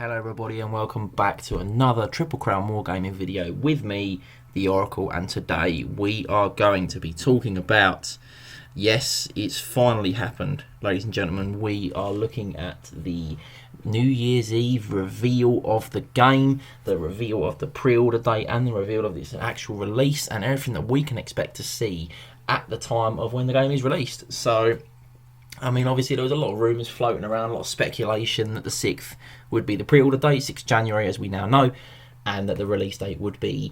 Hello everybody and welcome back to another Triple Crown Wargaming video with me, the Oracle, and today we are going to be talking about, yes, it's finally happened, ladies and gentlemen, we are looking at the New Year's Eve reveal of the game, the reveal of the pre-order date and the reveal of its actual release and everything that we can expect to see at the time of when the game is released. So I mean, obviously there was a lot of rumours floating around, a lot of speculation that the 6th would be the pre-order date, 6th January as we now know, and that the release date would be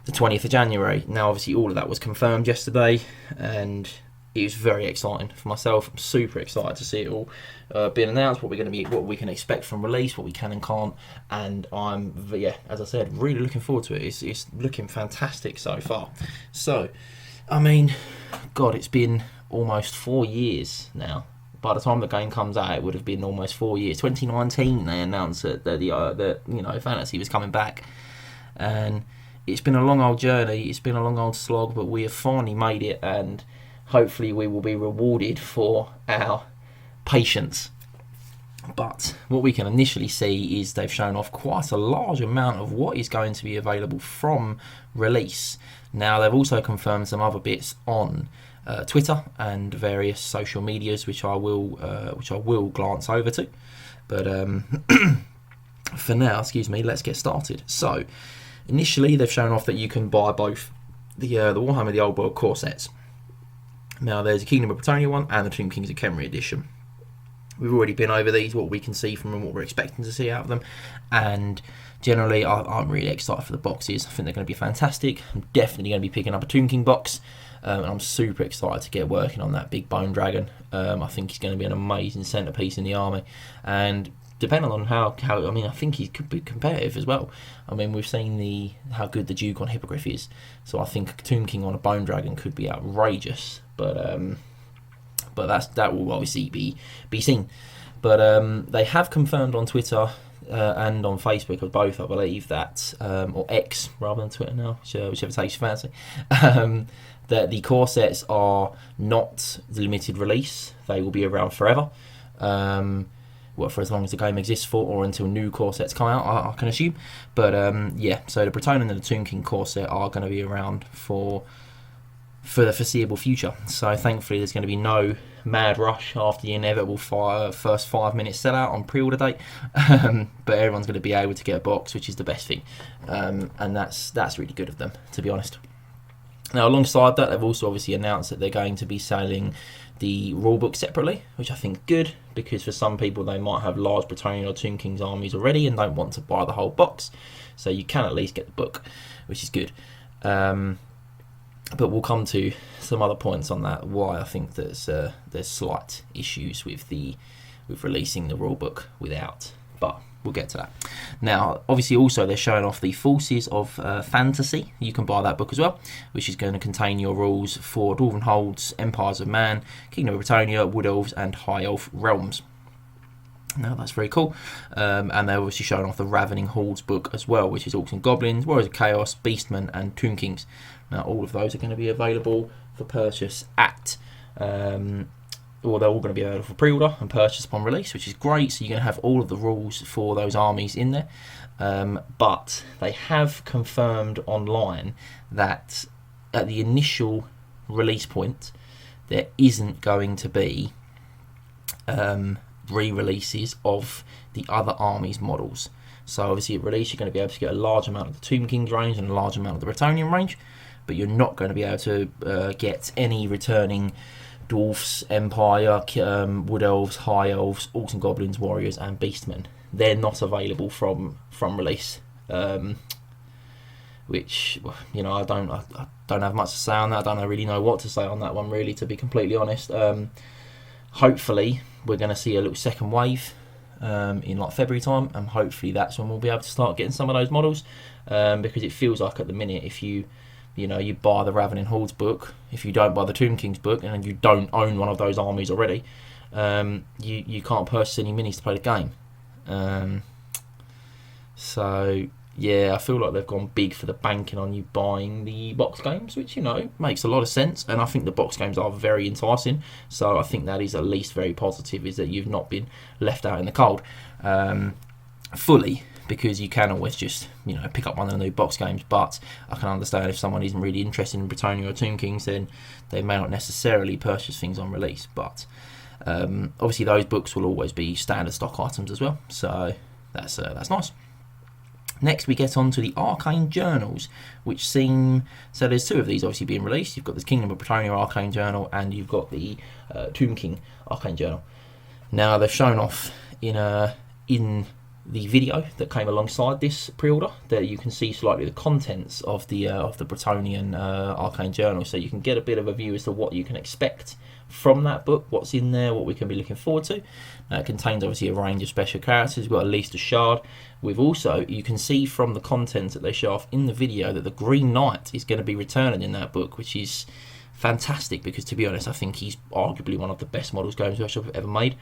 the 20th of January. Now obviously all of that was confirmed yesterday, and it was very exciting for myself. I'm super excited to see it all being announced, what we can expect from release, what we can and can't, and I'm, yeah, as I said, really looking forward to it. It's looking fantastic so far. So, I mean, God, it's been almost 4 years now. By the time the game comes out, it would have been almost 4 years. 2019, they announced that the fantasy was coming back, and it's been a long old journey. It's been a long old slog, but we have finally made it, and hopefully we will be rewarded for our patience. But what we can initially see is they've shown off quite a large amount of what is going to be available from release. Now they've also confirmed some other bits on Twitter and various social medias, which I will glance over to. But for now, let's get started. So initially, they've shown off that you can buy both the Warhammer the Old World core sets. Now there's a Kingdom of Britannia one and the Tomb Kings of Khemri edition. We've already been over these, what we can see from them, what we're expecting to see out of them, and generally I'm really excited for the boxes. I think they're going to be fantastic. I'm definitely going to be picking up a Tomb King box, and I'm super excited to get working on that big bone dragon. I think he's going to be an amazing centrepiece in the army, and depending on how I mean, I think he could be competitive as well. I mean, we've seen how good the Duke on Hippogriff is, so I think a Tomb King on a bone dragon could be outrageous. But that will obviously be seen. But they have confirmed on Twitter and on Facebook, or both, I believe, that or X rather than Twitter now, whichever takes your fancy, that the core sets are not limited release. They will be around forever. For as long as the game exists for, or until new core sets come out, I can assume. But yeah, so the Bretonnian and the Tomb King core set are going to be around for the foreseeable future. So thankfully there's going to be no mad rush after the inevitable first 5 minute sellout on pre-order date, but everyone's going to be able to get a box, which is the best thing, and that's really good of them, to be honest. Now alongside that, they've also obviously announced that they're going to be selling the rulebook separately, which I think is good, because for some people they might have large Bretonnian or Tomb King's armies already and don't want to buy the whole box, so you can at least get the book, which is good. But we'll come to some other points on that, why I think there's slight issues with releasing the rulebook without, but we'll get to that. Now, obviously also they're showing off the Forces of Fantasy. You can buy that book as well, which is going to contain your rules for Dwarven Holds, Empires of Man, Kingdom of Britannia, Wood Elves and High Elf Realms. Now that's very cool, and they're obviously showing off the Ravening Halls book as well, which is Orcs and Goblins, Warriors of Chaos, Beastmen and Tomb Kings. Now all of those are going to be available for purchase at, they're all going to be available for pre-order and purchase upon release, which is great. So you're going to have all of the rules for those armies in there, but they have confirmed online that at the initial release point there isn't going to be re-releases of the other armies models. So obviously at release you're going to be able to get a large amount of the Tomb Kings range and a large amount of the Bretonnian range, but you're not going to be able to get any returning Dwarfs, Empire, Wood Elves, High Elves, Orcs and Goblins, Warriors and Beastmen. They're not available from release, which, you know, I don't have much to say on that. I don't really know what to say on that one, really, to be completely honest. Hopefully we're going to see a little second wave in like February time, and hopefully that's when we'll be able to start getting some of those models, because it feels like at the minute, if you buy the Ravening Halls book, if you don't buy the Tomb Kings book and you don't own one of those armies already, you can't purchase any minis to play the game. So yeah, I feel like they've gone big for the banking on you buying the box games, which, you know, makes a lot of sense, and I think the box games are very enticing, so I think that is at least very positive, is that you've not been left out in the cold. fully, because you can always just pick up one of the new box games. But I can understand if someone isn't really interested in Britannia or Tomb Kings, then they may not necessarily purchase things on release. But obviously those books will always be standard stock items as well, so that's nice. Next we get on to the Arcane Journals, which seem, so there's two of these obviously being released. You've got the Kingdom of Britannia Arcane Journal, and you've got the Tomb King Arcane Journal. Now they've shown off in the video that came alongside this pre-order that you can see slightly the contents of the Bretonian Arcane Journal, so you can get a bit of a view as to what you can expect from that book, what's in there, what we can be looking forward to. It contains obviously a range of special characters. We've got at least a shard. We've also, you can see from the content that they show off in the video that the Green Knight is going to be returning in that book, which is fantastic, because to be honest I think he's arguably one of the best models Games Workshop have ever made.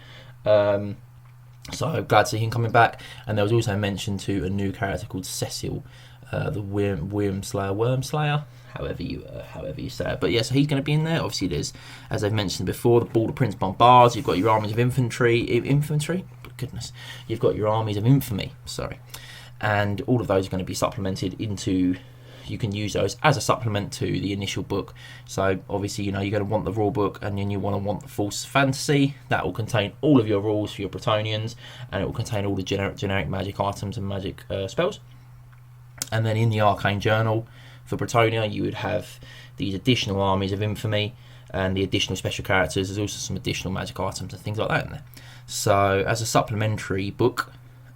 So glad to see him coming back. And there was also mention to a new character called Cecil, the Worm Slayer, however you say it. But yeah, so he's going to be in there. Obviously there's, as I've mentioned before, the Border Prince Bombards. You've got your armies of infantry, goodness, you've got your armies of infamy, and all of those are going to be supplemented into, you can use those as a supplement to the initial book. So obviously you're going to want the rule book, and then you want the full fantasy. That will contain all of your rules for your Bretonians, and it will contain all the generic magic items and magic spells. And then in the Arcane Journal for Bretonia, you would have these additional armies of infamy and the additional special characters. There's also some additional magic items and things like that in there. So as a supplementary book,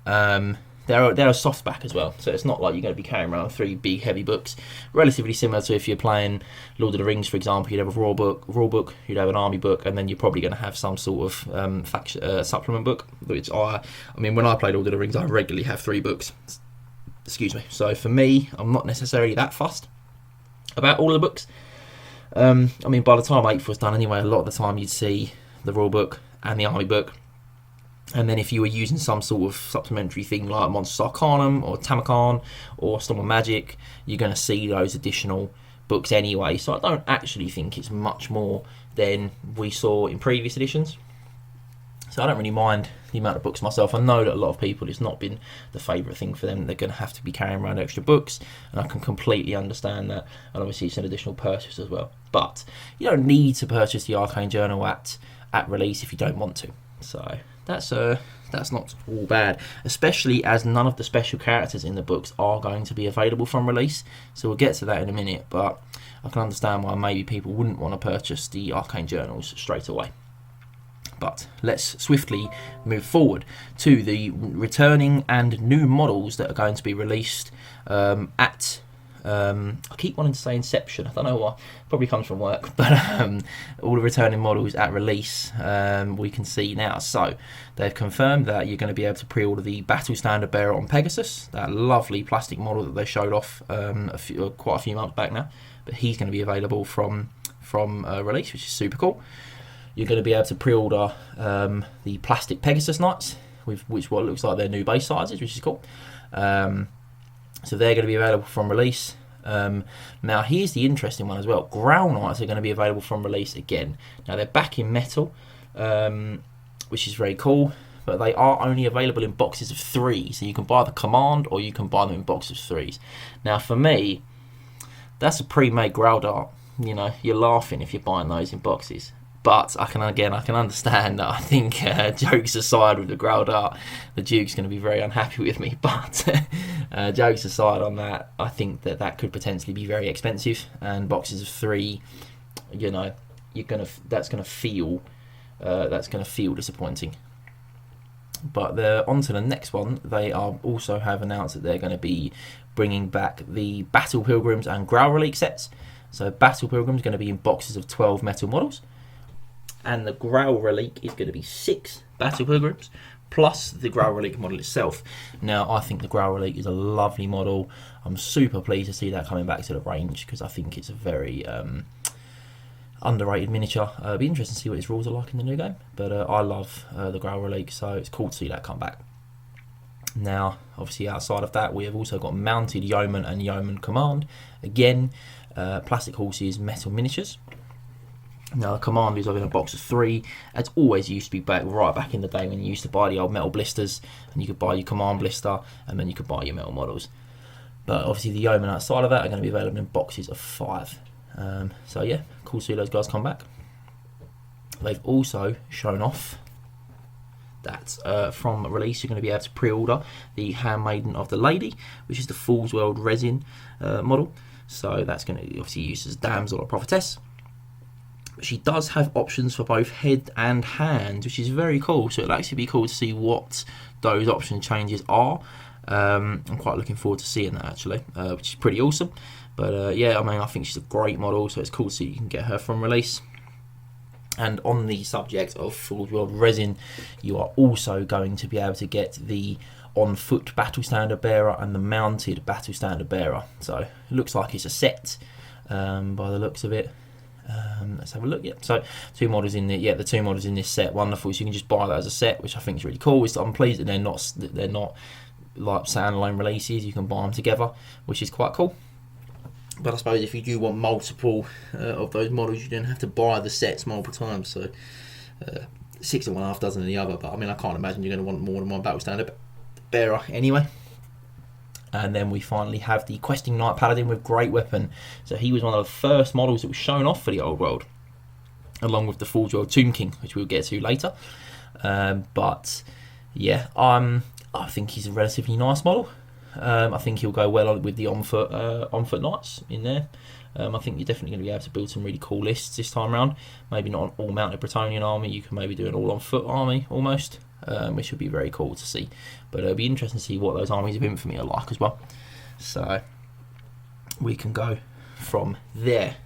they're a softback as well, so it's not like you're going to be carrying around 3 big heavy books. Relatively similar to if you're playing Lord of the Rings, for example, you'd have a rule book, you'd have an army book, and then you're probably going to have some sort of supplement book. Which I mean, when I play Lord of the Rings, I regularly have 3 books. Excuse me. So for me, I'm not necessarily that fussed about all of the books. I mean, by the time 8th was done anyway, a lot of the time you'd see the rule book and the army book. And then if you were using some sort of supplementary thing like Monsters Arcanum or Tamakan or Storm of Magic, you're going to see those additional books anyway. So I don't actually think it's much more than we saw in previous editions. So I don't really mind the amount of books myself. I know that a lot of people, it's not been the favourite thing for them. They're going to have to be carrying around extra books, and I can completely understand that. And obviously it's an additional purchase as well. But you don't need to purchase the Arcane Journal at release if you don't want to. So that's not all bad, especially as none of the special characters in the books are going to be available from release. So we'll get to that in a minute, but I can understand why maybe people wouldn't want to purchase the Arcane Journals straight away. But let's swiftly move forward to the returning and new models that are going to be released at I keep wanting to say Inception, I don't know why, probably comes from work, but all the returning models at release we can see now. So they've confirmed that you're going to be able to pre-order the Battle Standard Bearer on Pegasus, that lovely plastic model that they showed off quite a few months back now, but he's going to be available from release, which is super cool. You're going to be able to pre-order the plastic Pegasus Knights, with which what looks like their new base sizes, which is cool. So they're going to be available from release. Now here's the interesting one as well. Growl Knights are going to be available from release again. Now they're back in metal, which is very cool, but they are only available in boxes of 3. So you can buy the command or you can buy them in boxes of 3s. Now for me, that's a pre-made Growl Dart. You're laughing if you're buying those in boxes. But I can understand that. I think jokes aside with the Growl Dart, the Duke's going to be very unhappy with me. But jokes aside on that, I think that could potentially be very expensive. And boxes of 3, that's going to feel disappointing. But they're on to the next one. They also have announced that they're going to be bringing back the Battle Pilgrims and Growl Relic sets. So Battle Pilgrims going to be in boxes of 12 metal models. And the Growl Relic is going to be 6 Battle Pilgrims, plus the Growl Relic model itself. Now, I think the Growl Relic is a lovely model. I'm super pleased to see that coming back to the range, because I think it's a very underrated miniature. It'll be interesting to see what its rules are like in the new game. But I love the Growl Relic, so it's cool to see that come back. Now, obviously outside of that, we have also got Mounted Yeoman and Yeoman Command. Again, plastic horses, metal miniatures. Now the Commanders are in a box of 3. It's always used to be right back in the day when you used to buy the old metal blisters, and you could buy your Command blister, and then you could buy your metal models. But obviously the Yeomen outside of that are going to be available in boxes of 5. So yeah, cool to see those guys come back. They've also shown off that from release you're going to be able to pre-order the Handmaiden of the Lady, which is the Fool's World resin model. So that's going to be obviously used as damsel or prophetess. She does have options for both head and hand, which is very cool. So it'll actually be cool to see what those option changes are. I'm quite looking forward to seeing that actually, which is pretty awesome. But yeah, I mean, I think she's a great model, so it's cool to see you can get her from release. And on the subject of Fool's World resin, you are also going to be able to get the on-foot battle standard bearer and the mounted battle standard bearer. So it looks like it's a set by the looks of it. Let's have a look. Yeah, so two models in the two models in this set. Wonderful. So you can just buy that as a set, which I think is really cool. I'm pleased that they're not like standalone releases. You can buy them together, which is quite cool. But I suppose if you do want multiple of those models, you don't have to buy the sets multiple times. So 6 of one, half dozen of the other. But I mean, I can't imagine you're going to want more than one battle standard bearer anyway. And then we finally have the Questing Knight Paladin with Great Weapon. So he was one of the first models that was shown off for the Old World, along with the Fool's World Tomb King, which we'll get to later. But yeah, I think he's a relatively nice model. I think he'll go well with the on-foot knights in there. I think you're definitely going to be able to build some really cool lists this time around. Maybe not an all-mounted Bretonnian army. You can maybe do an all-on-foot army almost. Which would be very cool to see. But it'll be interesting to see what those armies of infamy are like as well. So we can go from there.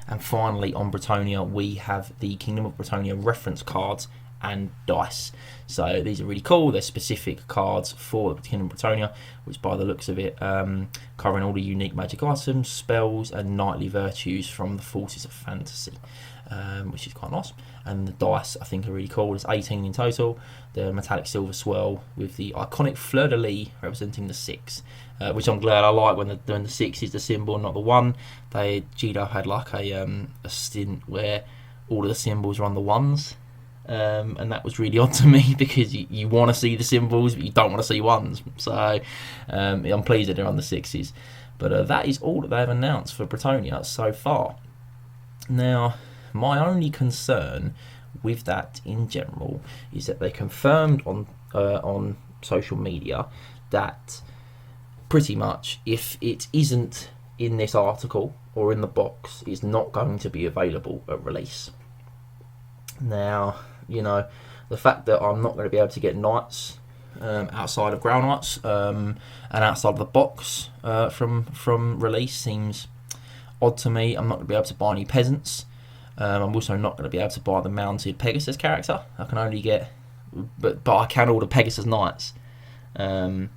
And finally on Bretonnia, we have the Kingdom of Bretonnia reference cards and dice. So these are really cool. They're specific cards for the Kingdom of Bretonnia, which by the looks of it, covering all the unique magic items, spells and knightly virtues from the Forces of Fantasy. Which is quite nice. And the dice I think are really cool. There's 18 in total. The metallic silver swirl with the iconic fleur de lis representing the 6, which I'm glad I like when the 6 is the symbol, not the 1. GW had like a stint where all of the symbols are on the 1s, and that was really odd to me because you want to see the symbols but you don't want to see 1s. So I'm pleased that they're on the 6s. But that is all that they've announced for Bretonnia so far. Now, my only concern with that in general is that they confirmed on social media that pretty much if it isn't in this article or in the box, it's not going to be available at release. Now, you know, the fact that I'm not going to be able to get knights outside of ground knights and outside of the box from release seems odd to me. I'm not going to be able to buy any peasants. I'm also not going to be able to buy the mounted Pegasus character. I can only get, but I can order Pegasus Knights. So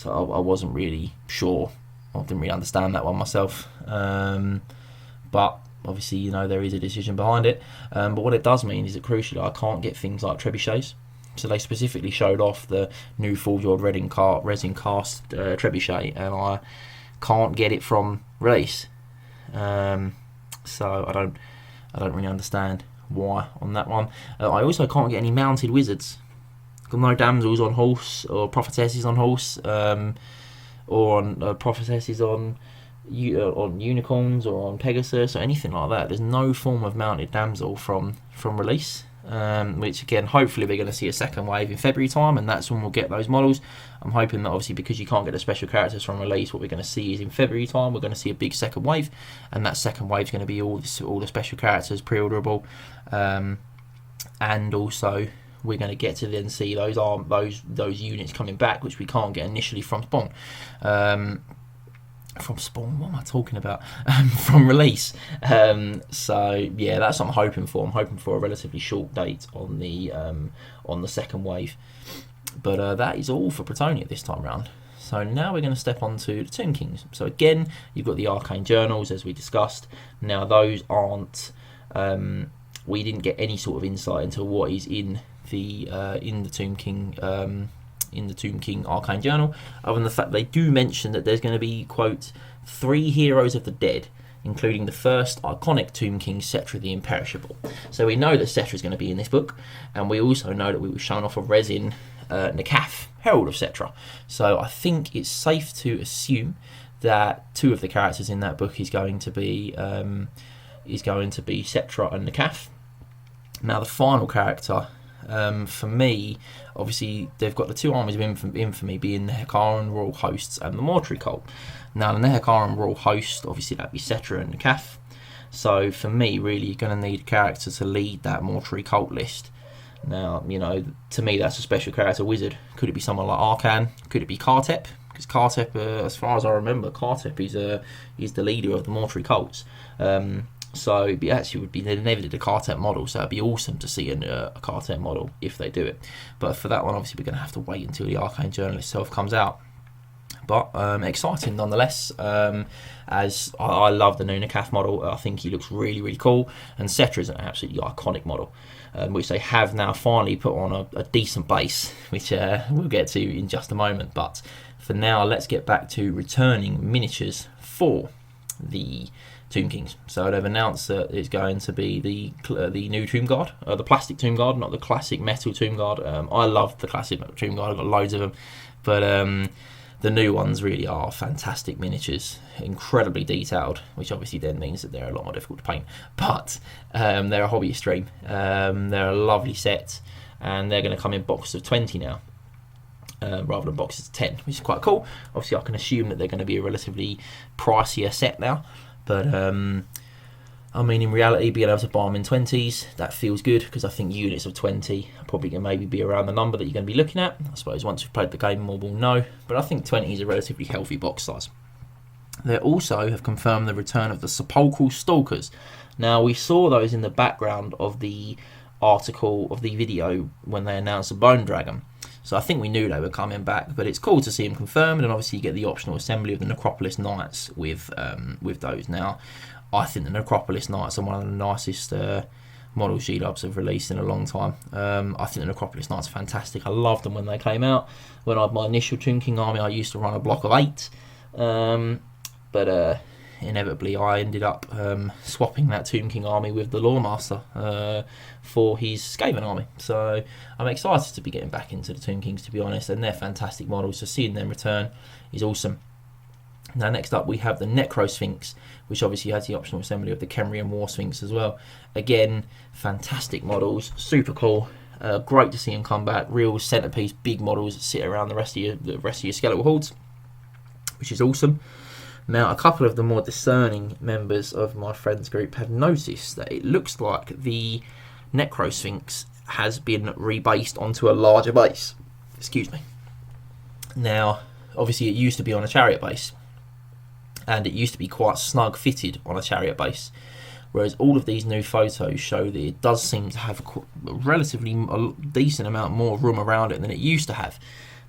I wasn't really sure. I didn't really understand that one myself. But obviously, you know, there is a decision behind it. But what it does mean is that crucially, I can't get things like trebuchets. So they specifically showed off the new Fool's World resin cast trebuchet, and I can't get it from release. So I don't really understand why on that one. I also can't get any mounted wizards. Got no damsels on horse or prophetesses on horse, or on prophetesses on unicorns or on Pegasus or anything like that. There's no form of mounted damsel from release. Which again, hopefully we're going to see a second wave in February time, and that's when we'll get those models. I'm hoping that obviously because you can't get the special characters from release, what we're going to see is in February time we're going to see a big second wave, and that second wave is going to be all the special characters pre-orderable, and also we're going to get to then see those units coming back, which we can't get initially from Spawn. From Spawn, what am I talking about? From release. So yeah, that's what I'm hoping for. I'm hoping for a relatively short date on the second wave. But that is all for Bretonnia this time round. So now we're going to step on to the Tomb Kings. So again, you've got the Arcane Journals as we discussed. Now those aren't. We didn't get any sort of insight into what is in the Tomb King. In the Tomb King Arcane Journal, other than the fact they do mention that there's going to be, quote, 3 heroes of the dead including the first iconic Tomb King, Cetra the Imperishable. So we know that Cetra is going to be in this book, and we also know that we were shown off a resin Nakaf, Herald of Cetra. So I think it's safe to assume that two of the characters in that book is going to be Cetra and Nakaf. Now the final character, for me, obviously they've got the two armies of infamy being the Hekaran Royal Hosts and the Mortuary Cult. Now the Hekaran Royal Host, obviously that'd be Cetra and Nakaf. So for me, really, you're going to need a character to lead that Mortuary Cult list. Now, you know, to me that's a special character wizard. Could it be someone like Arcan? Could it be Kartep? Because Kartep, as far as I remember, Kartep is the leader of the Mortuary Cults. So it would be inevitably a Kartep model, so it'd be awesome to see a Kartep model if they do it. But for that one, obviously, we're going to have to wait until the Arcane Journal itself comes out. But exciting nonetheless, as I love the new Nakaf model. I think he looks really, really cool. And Cetra is an absolutely iconic model, which they have now finally put on a decent base, which we'll get to in just a moment. But for now, let's get back to returning miniatures for the Tomb Kings. So they've announced that it's going to be the new Tomb Guard, the plastic Tomb Guard, not the classic metal Tomb Guard. I love the classic metal Tomb Guard. I've got loads of them, but the new ones really are fantastic miniatures, incredibly detailed, which obviously then means that they're a lot more difficult to paint. But they're a hobbyist stream. They're a lovely set, and they're going to come in boxes of 20 now. Rather than boxes of 10, which is quite cool. Obviously, I can assume that they're going to be a relatively pricier set now, but I mean, in reality, being able to buy them in 20s, that feels good, because I think units of 20 are probably going to maybe be around the number that you're going to be looking at. I suppose once we've played the game more, we'll know, but I think 20 is a relatively healthy box size. They also have confirmed the return of the Sepulchral Stalkers. Now, we saw those in the background of the article, of the video, when they announced the Bone Dragon. So I think we knew they were coming back, but it's cool to see them confirmed, and obviously you get the optional assembly of the Necropolis Knights with those. Now, I think the Necropolis Knights are one of the nicest models G-Dubs have released in a long time. I think the Necropolis Knights are fantastic. I loved them when they came out. When I had my initial Tomb King army, I used to run a block of 8, but inevitably I ended up swapping that Tomb King army with the Lawmaster for his Skaven army. So I'm excited to be getting back into the Tomb Kings, to be honest, and they're fantastic models, so seeing them return is awesome. Now next up we have the Necro Sphinx, which obviously has the optional assembly of the Kemrian War Sphinx as well. Again, fantastic models, super cool. Great to see them come back. Real centerpiece, big models that sit around the rest of your skeletal hordes, which is awesome. Now, a couple of the more discerning members of my friends group have noticed that it looks like the Necro Sphinx has been rebased onto a larger base. Excuse me. Now, obviously it used to be on a chariot base, and it used to be quite snug fitted on a chariot base, whereas all of these new photos show that it does seem to have a relatively decent amount more room around it than it used to have.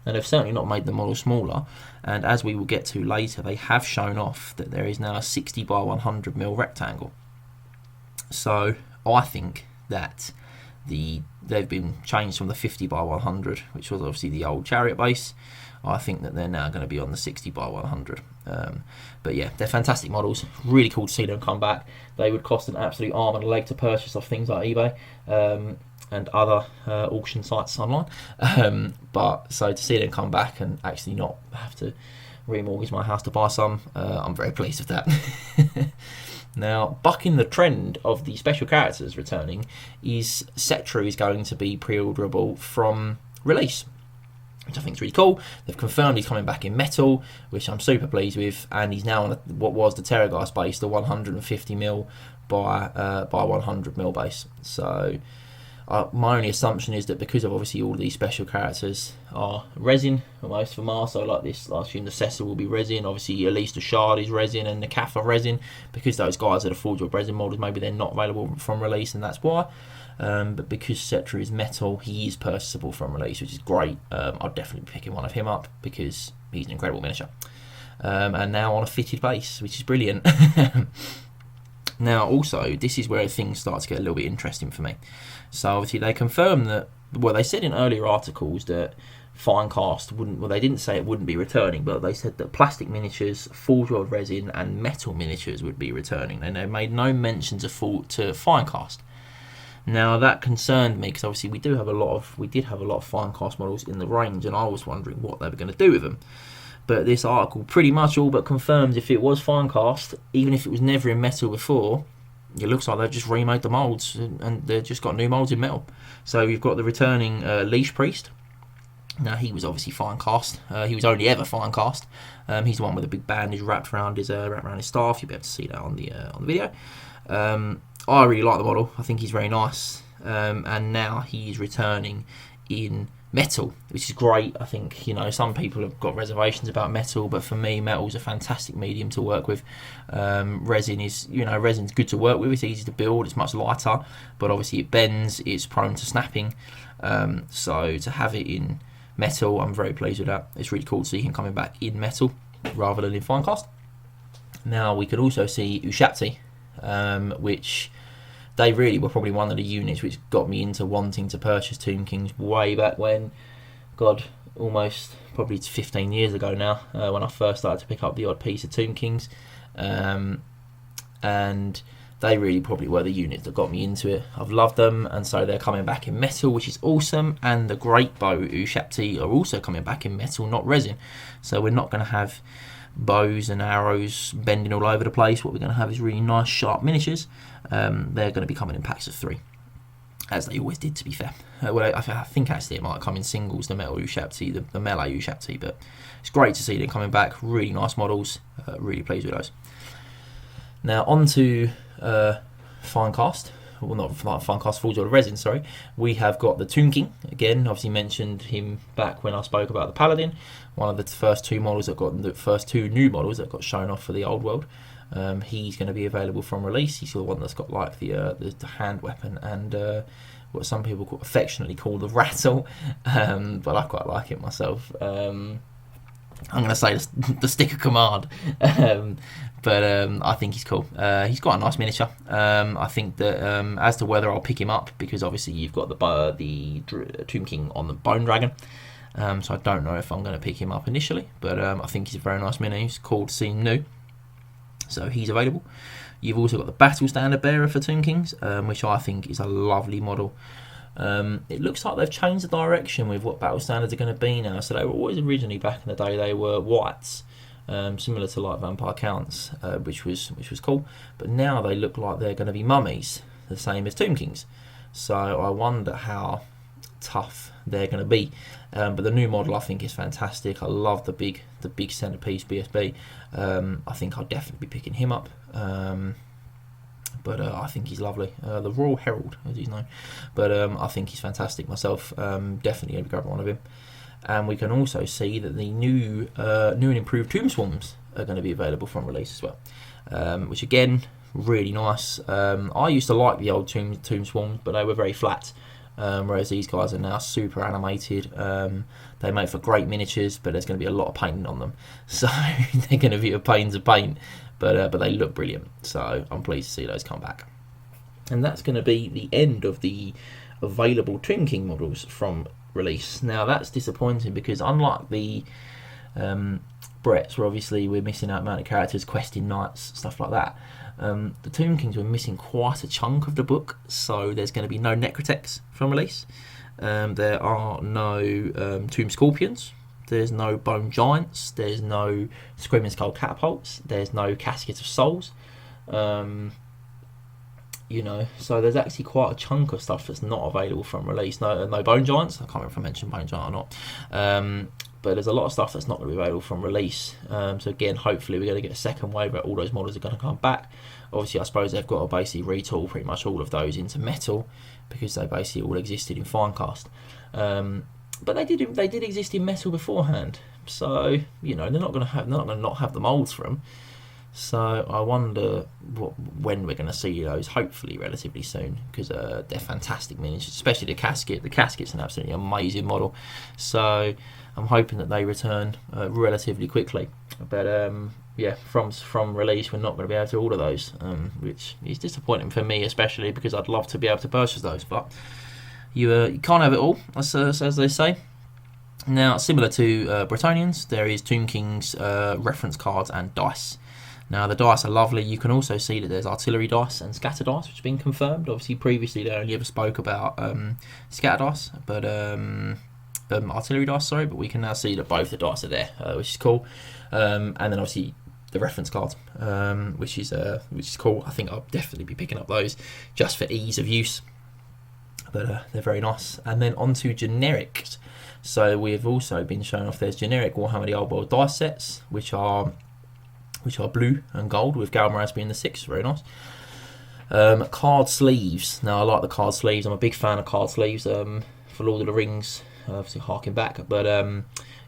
And they've certainly not made the model smaller, and as we will get to later, they have shown off that there is now a 60 by 100mm rectangle. So I think that they've been changed from the 50 by 100, which was obviously the old chariot base. I think that they're now going to be on the 60 by 100. But yeah, they're fantastic models. Really cool to see them come back. They would cost an absolute arm and a leg to purchase off things like eBay and other auction sites online. But so to see them come back and actually not have to remortgage my house to buy some, I'm very pleased with that. Now, bucking the trend of the special characters returning, is Cetra is going to be pre-orderable from release, which I think is really cool. They've confirmed he's coming back in metal, which I'm super pleased with, and he's now on what was the Terrorgeist base, the 150mm by 100mm base. So my only assumption is that because of obviously all these special characters are resin, most of them are, so like this, I assume the Cecil will be resin, obviously at least the Shard is resin and the Cath are resin, because those guys are the Forge of resin models, maybe they're not available from release, and that's why. But because Cetra is metal, he is purchasable from release, which is great. I'll definitely be picking one of him up because he's an incredible miniature. And now on a fitted base, which is brilliant. Now also, this is where things start to get a little bit interesting for me. So obviously they confirm that, well, they said in earlier articles that fine cast wouldn't. Well, they didn't say it wouldn't be returning, but they said that plastic miniatures, forge world resin, and metal miniatures would be returning. And they made no mention to fine cast. Now that concerned me because obviously we did have a lot of fine cast models in the range, and I was wondering what they were going to do with them. But this article pretty much all but confirms if it was fine cast, even if it was never in metal before, it looks like they've just remade the moulds and they've just got new moulds in metal. So you've got the returning Leash Priest. Now he was obviously fine cast. He was only ever fine cast. He's the one with the big bandage wrapped around his staff. You'll be able to see that on the video. I really like the model. I think he's very nice. And now he's returning in metal, which is great. I think, you know, some people have got reservations about metal, but for me, metal's a fantastic medium to work with. Resin's good to work with. It's easy to build. It's much lighter, but obviously it bends. It's prone to snapping. So to have it in metal, I'm very pleased with that. It's really cool to see him coming back in metal rather than in fine cast. Now we could also see Ushapti, which they really were probably one of the units which got me into wanting to purchase Tomb Kings way back when. God, almost probably 15 years ago now, when I first started to pick up the odd piece of Tomb Kings. And they really probably were the units that got me into it. I've loved them, and so they're coming back in metal, which is awesome. And the Great Bow Ushapti are also coming back in metal, not resin. So we're not going to have bows and arrows bending all over the place. What we're going to have is really nice sharp miniatures. They're going to be coming in packs of 3, as they always did, to be fair. Well, I think actually it might come in singles, the metal Ushapti, the melee Ushapti, but it's great to see them coming back. Really nice models. Really pleased with those. Now on to fine cast. Well, not fine cast, forged order resin, sorry. We have got the Tomb King. Again, obviously mentioned him back when I spoke about the Paladin. One of the first two new models that got shown off for the old world. He's going to be available from release. He's the one that's got like the hand weapon and what some people affectionately call the rattle, but I quite like it myself. I'm going to say the stick of command, but I think he's cool. He's got a nice miniature. I think that as to whether I'll pick him up, because obviously you've got the Tomb King on the Bone Dragon, so I don't know if I'm going to pick him up initially, but I think he's a very nice mini. He's called Seem New, so he's available. You've also got the Battle Standard Bearer for Tomb Kings, which I think is a lovely model. It looks like they've changed the direction with what battle standards are going to be now. So they were always originally, back in the day, they were whites, similar to like Vampire Counts, which was cool. But now they look like they're going to be mummies, the same as Tomb Kings. So I wonder how tough they're going to be. But the new model I think is fantastic. I love the big centerpiece BSB. I think I'll definitely be picking him up. But I think he's lovely. The Royal Herald, as he's known. But I think he's fantastic myself. Definitely going to be grabbing one of him. And we can also see that the new and improved Tomb Swarms are going to be available from release as well. Which again, really nice. I used to like the old Tomb Swarms, but they were very flat. Whereas these guys are now super animated. They make for great miniatures, but there's going to be a lot of painting on them. So they're going to be a pain to paint. But they look brilliant, so I'm pleased to see those come back. And that's going to be the end of the available Tomb King models from release. Now that's disappointing because unlike the Bretts, where obviously we're missing out mounted characters, questing knights, stuff like that, the Tomb Kings were missing quite a chunk of the book, so there's going to be no Necrotechs from release. There are no Tomb Scorpions. There's no Bone Giants. There's no Screaming Skull Catapults. There's no Casket of Souls. So there's actually quite a chunk of stuff that's not available from release. No Bone Giants. I can't remember if I mentioned Bone Giant or not. But there's a lot of stuff that's not going to be available from release. So again, hopefully we're going to get a second wave where all those models are going to come back. Obviously, I suppose they've got to basically retool pretty much all of those into metal because they basically all existed in fine cast. But they did exist in metal beforehand, so they're not going to not have the molds for them. So I wonder when we're going to see those. Hopefully, relatively soon, because they're fantastic miniatures, especially the casket. The casket's an absolutely amazing model, so I'm hoping that they return relatively quickly. But from release, we're not going to be able to order those, which is disappointing for me, especially because I'd love to be able to purchase those, but. You can't have it all, as they say. Now, similar to Bretonnians, there is Tomb King's reference cards and dice. Now, the dice are lovely. You can also see that there's artillery dice and scatter dice, which have been confirmed. Obviously, previously they only ever spoke about scatter dice, but artillery dice, sorry. But we can now see that both the dice are there, which is cool. And then obviously the reference cards, which is cool. I think I'll definitely be picking up those just for ease of use. But they're very nice. And then onto generics. So we've also been shown off. There's generic Warhammer the Old World dice sets, which are blue and gold, with Galmaraz being the 6th. Very nice. Card sleeves. Now, I like the card sleeves. I'm a big fan of card sleeves for Lord of the Rings, obviously harking back, but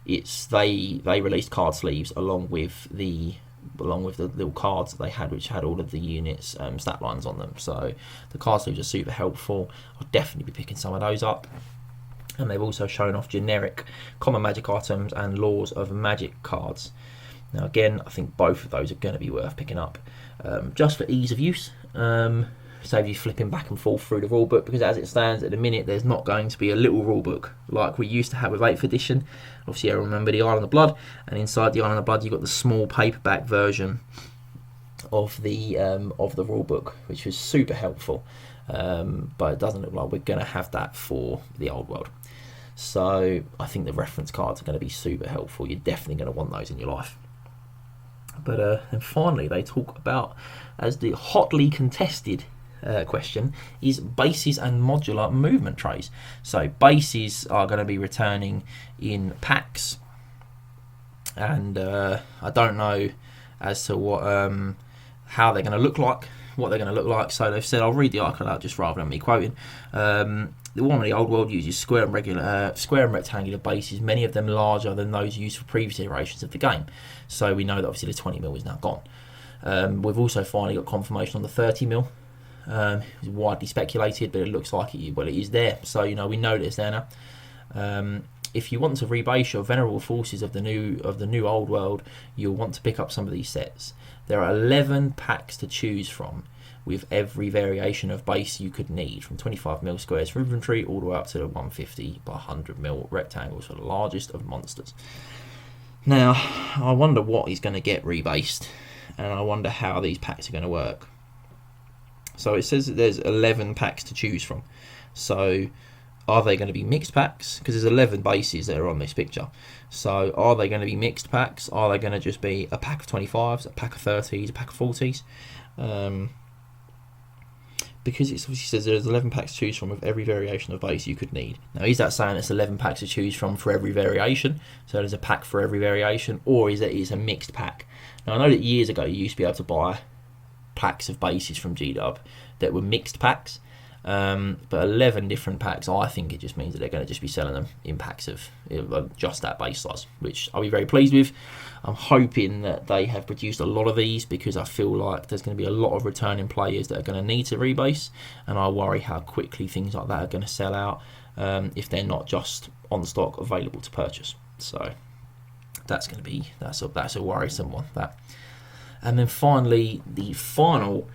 they released card sleeves along with the little cards that they had, which had all of the units stat lines on them. So the card sleeves are super helpful. I'll definitely be picking some of those up. And they've also shown off generic common magic items and laws of magic cards. Now, again, I think both of those are going to be worth picking up, just for ease of use. Save you flipping back and forth through the rulebook, because as it stands at the minute, there's not going to be a little rulebook like we used to have with 8th edition. Obviously, I remember the Island of Blood, and inside the Island of Blood, you've got the small paperback version of the rulebook, which was super helpful. But it doesn't look like we're going to have that for the Old World. So I think the reference cards are going to be super helpful. You're definitely going to want those in your life. But and finally, they talk about, as the hotly contested question, is bases and modular movement trays. So bases are going to be returning in packs, and I don't know as to what how they're going to look like, what they're going to look like. So they've said, I'll read the article out just rather than me quoting. The one in the Old World uses square and rectangular bases, many of them larger than those used for previous iterations of the game. So we know that obviously the 20mm is now gone. We've also finally got confirmation on the 30mm. It's widely speculated, but it looks like it is there. So we know that it's there now. If you want to rebase your venerable forces of the new Old World, you'll want to pick up some of these sets. There are 11 packs to choose from, with every variation of base you could need, from 25mm squares for infantry all the way up to the 150 by 100mm rectangles for the largest of monsters. Now, I wonder what is going to get rebased, and I wonder how these packs are going to work. So it says that there's 11 packs to choose from. So are they going to be mixed packs? Because there's 11 bases that are on this picture. So are they going to be mixed packs? Are they going to just be a pack of 25s, a pack of 30s, a pack of 40s? Because it obviously says there's 11 packs to choose from with every variation of base you could need. Now, is that saying it's 11 packs to choose from for every variation? So there's a pack for every variation, or is it a mixed pack? Now, I know that years ago you used to be able to buy packs of bases from GW that were mixed packs, but 11 different packs, I think it just means that they're going to just be selling them in packs of just that base size, which I'll be very pleased with. I'm hoping that they have produced a lot of these, because I feel like there's going to be a lot of returning players that are going to need to rebase, and I worry how quickly things like that are going to sell out if they're not just on stock available to purchase. So that's going to be that's a worrisome one, that. And then finally, the final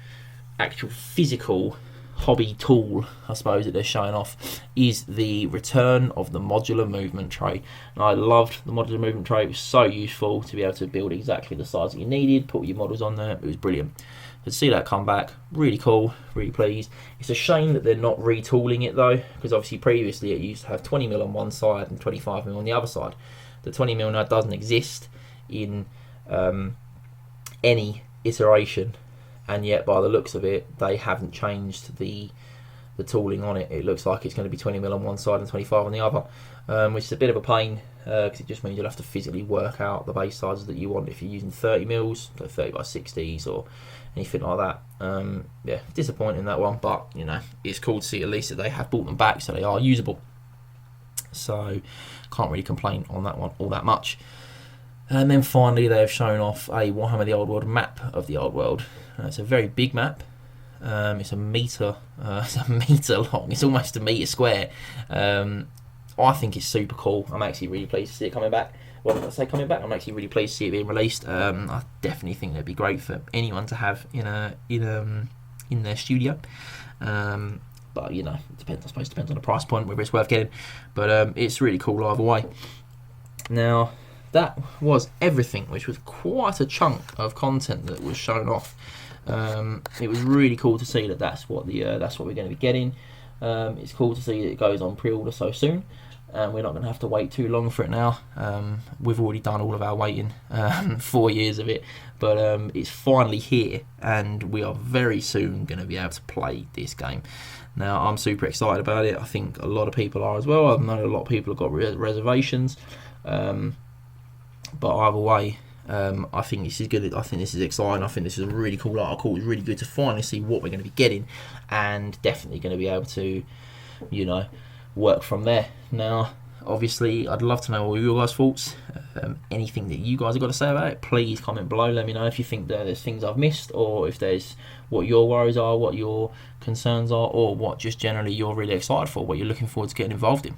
actual physical hobby tool, I suppose, that they're showing off is the return of the modular movement tray. And I loved the modular movement tray. It was so useful to be able to build exactly the size that you needed, put your models on there. It was brilliant. To see that come back, really cool, really pleased. It's a shame that they're not retooling it though, because obviously previously it used to have 20mm on one side and 25mm on the other side. The 20mm now doesn't exist in any iteration, and yet by the looks of it they haven't changed the tooling on it. It looks like it's going to be 20mm on one side and 25 on the other, which is a bit of a pain, because it just means you'll have to physically work out the base sizes that you want if you're using 30mm, so 30 by 60s or anything like that. Yeah, disappointing that one, but it's cool to see at least that they have brought them back so they are usable, so can't really complain on that one all that much. And then finally they have shown off a Warhammer the Old World map of the Old World. It's a very big map. It's a metre long. It's almost a metre square. I think it's super cool. I'm actually really pleased to see it coming back. Well, I say coming back, I'm actually really pleased to see it being released. I definitely think that'd be great for anyone to have in their studio. But it depends. I suppose it depends on the price point, whether it's worth getting. But it's really cool either way. Now, that was everything, which was quite a chunk of content that was shown off. It was really cool to see that that's what we're going to be getting. It's cool to see that it goes on pre-order so soon, and we're not going to have to wait too long for it now. We've already done all of our waiting, 4 years of it, but it's finally here, and we are very soon going to be able to play this game. Now, I'm super excited about it. I think a lot of people are as well. I know a lot of people have got reservations. But either way, I think this is good. I think this is exciting. I think this is a really cool article. It's really good to finally see what we're going to be getting, and definitely going to be able to, work from there. Now, obviously, I'd love to know all your guys' thoughts. Anything that you guys have got to say about it, please comment below. Let me know if you think that there's things I've missed, or if there's what your worries are, what your concerns are, or what just generally you're really excited for, what you're looking forward to getting involved in.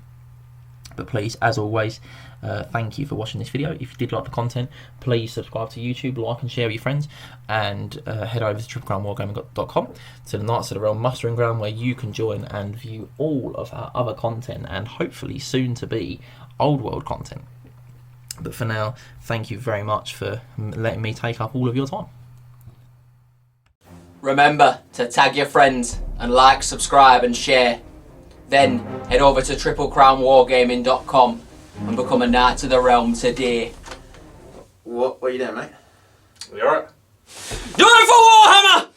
But please, as always, thank you for watching this video. If you did like the content, please subscribe to YouTube, like and share with your friends, and head over to triplecrownwargaming.com to the Knights of the Realm mustering ground, where you can join and view all of our other content, and hopefully soon to be old world content. But for now, thank you very much for letting me take up all of your time. Remember to tag your friends and like, subscribe and share. Then head over to triplecrownwargaming.com and become a Knight of the Realm today. What are you doing, mate? You alright? Doing it for Warhammer!